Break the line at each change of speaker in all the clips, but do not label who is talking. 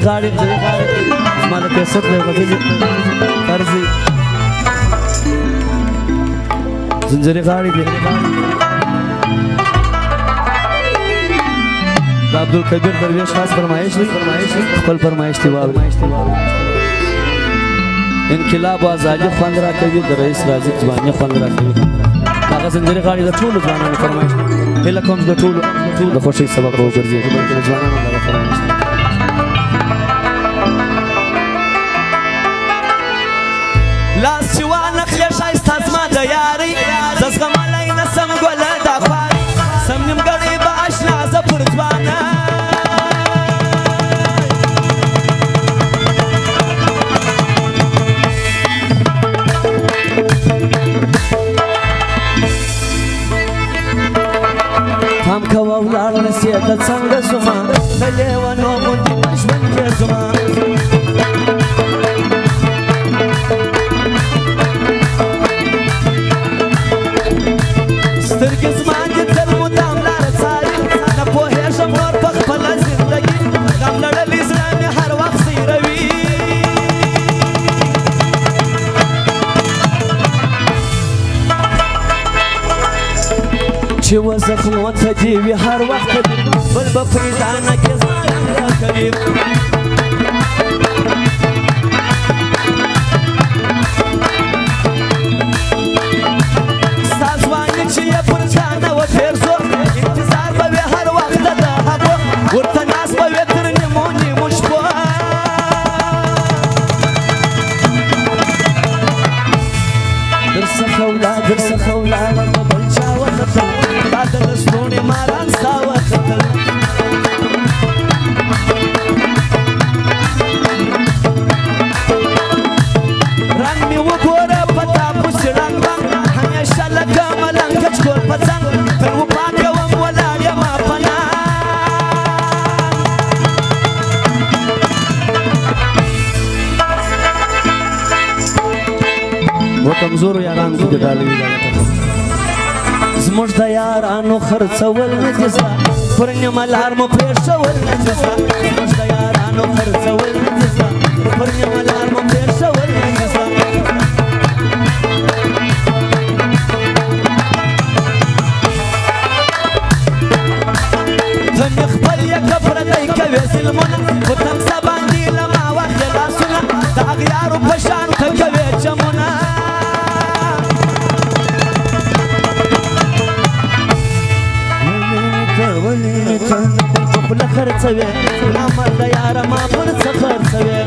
غاړې زما د کیسټ دی غزلې طرزي زنجرې غاړې دی د عبدالکبیر درویش خاص فرمایش دی خپل فرمایش دی واورئ انقلاب و ازادي خوند راکوي د رئیس راضي ځواني خوند راکوي هغه زنجرې غاړې د ټولو ځوانانو فرمایش هیله کوم د ټولو د خوښۍ سبب راوګرځېږي بلکې د ځوانانو دغه فرمایش لاس چې وانخلې ښایسته زما د یارۍ زه زغملی نه سم ګله دا خوارۍ سم نیمګړی به اشنا زه پر ځوانه پام کوه ولاړ نسې د څنګه زما د لیونو غوندې په ژوند کې زما سترګې زما دې تل مدام لاره څاري نه پوهېږم نور په خپله زندګي غم لړلی زړه مې هر وخت زیروي چې و زخمو ته دې وي هر وخت بل به پیدا نه کې زما رنګ کوي ستا ځواني چې یې پر چا نه و تېر شو انتظار به وي هر وخت د هغو ورته ناست به وي تر نیمو نیمو شپو درڅخه ولاړم بل چا وکتل تا د لستوڼې ماران ستا وکتل رنګ مې وګوره په تا پسې ړنګ بنګ همیشه لکه ملنګ کچکول په څنګ تر وفا کوم ولاړ یمه پناه و کمزورو یارانو کې د ډالوي زموږ د یارانو خرڅول نه دي زده پر نیمه لار مو پرېښول نه دي زده زموږ د یارانو خرڅول نه دي زده پر نیمه لار مو پرېښول نه دي زده ته مې خپل یې که پردی کوې ظلمونه په تمسه باندې له ما واخلې لاسونه د اغیارو په شان ته کوې چمونه خپله خرڅوې نامرده یاره ما پر څه خرڅوې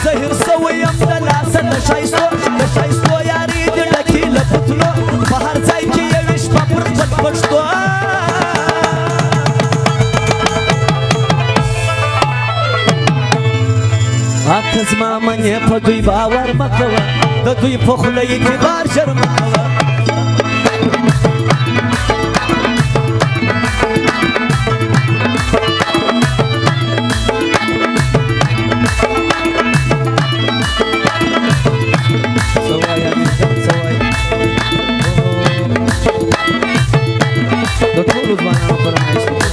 زهر سوی یم د لاسه د ښایستو یارې دې ډکې له پتلو په هر ځای کې یوې شپه پر خپل پښتو اته زما منې په دوی باور مه کوه د دوی په خوله اعتبار ژر مه کوه د ټولو ځوانانو فرمایش دی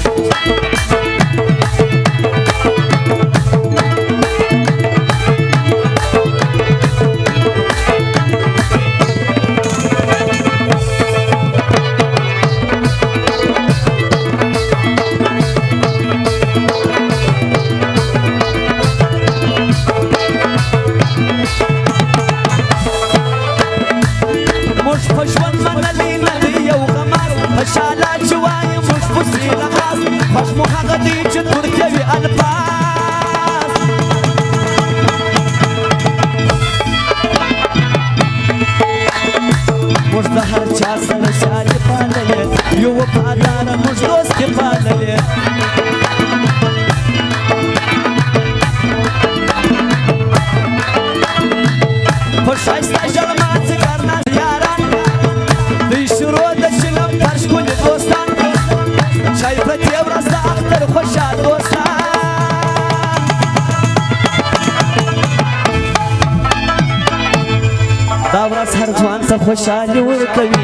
دا ورځ هر ځوان ته خوشحالي ورکوي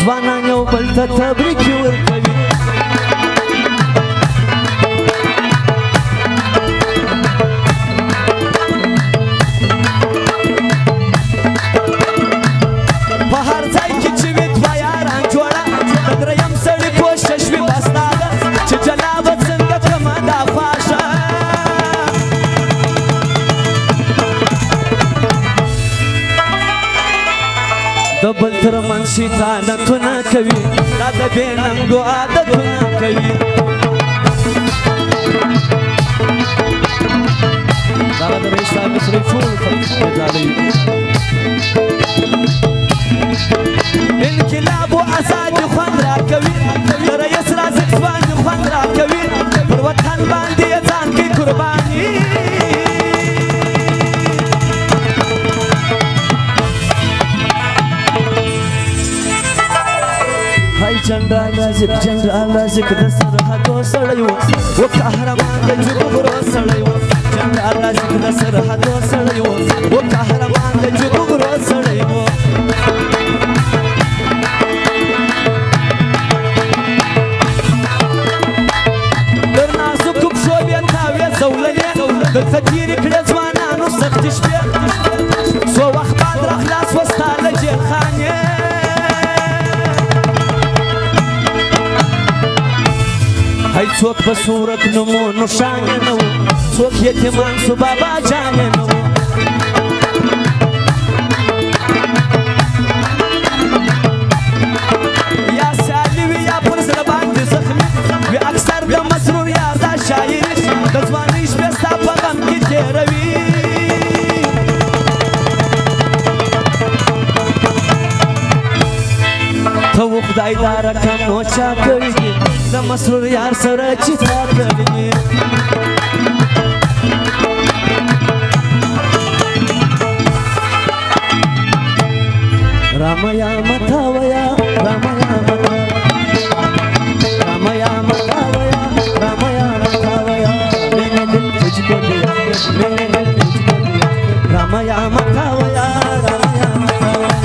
ځوانان یو بل ته تبریکي ورکوي په هر ځای کې چې وي دوه یاران جوړه د دریم سړي کوشش وي بس دا ده چې جلا به څنګه کړمه دا خواشه د بل تر منځ شیطانتونه کوي دا د بې ننګو عادتونه کوي دغه د رئیس صاحب مصري ټول ځالوي انقلاب و ازادي خوند راکوي د رئیس رازق باندې خوند راکوي پر وطن باندې یې ځان کوي قرباني جنرال رازق د سرحدو سړی و قهرمان د جګړو سړی و جنرال رازق د سرحدو سړی و قهرمان د جګړو سړی و در نازکو پښو بیا تاوې زوللې دلته تېرې کړې ځوانانو سختې شپې څو وخت بعد راخلاص و ستا له جیلخانې هی څوک په صورت نمو نشان نه و څوک یتیمان سو بابا جان نه و یا سالي وي یا پر زړه باندې زخمي وي اکثر د مسرور یار دا شاعري د ځوانۍ شپې ستا په غم کې تېروي ته و خدای دا رقم نو چا کړي دي د مسرور یار سره چې تا کړي دي رامیا متاویا رامیا متاویا رامیا متاویا رامیا متاویا مینے دل تجھ کو دیا مینے دل تجھ کو دیا رامیا متاویا رامیا متاویا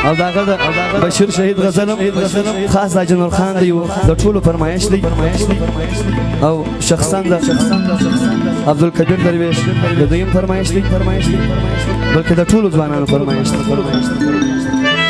او داغه د بشیر شهید غزلم خاص د جنرال خان دی د ټولو فرمایش دی او شخصا د عبدالقدیر درویش د دویم فرمایش دی بلکې د ټولو ځوانانو فرمایش دی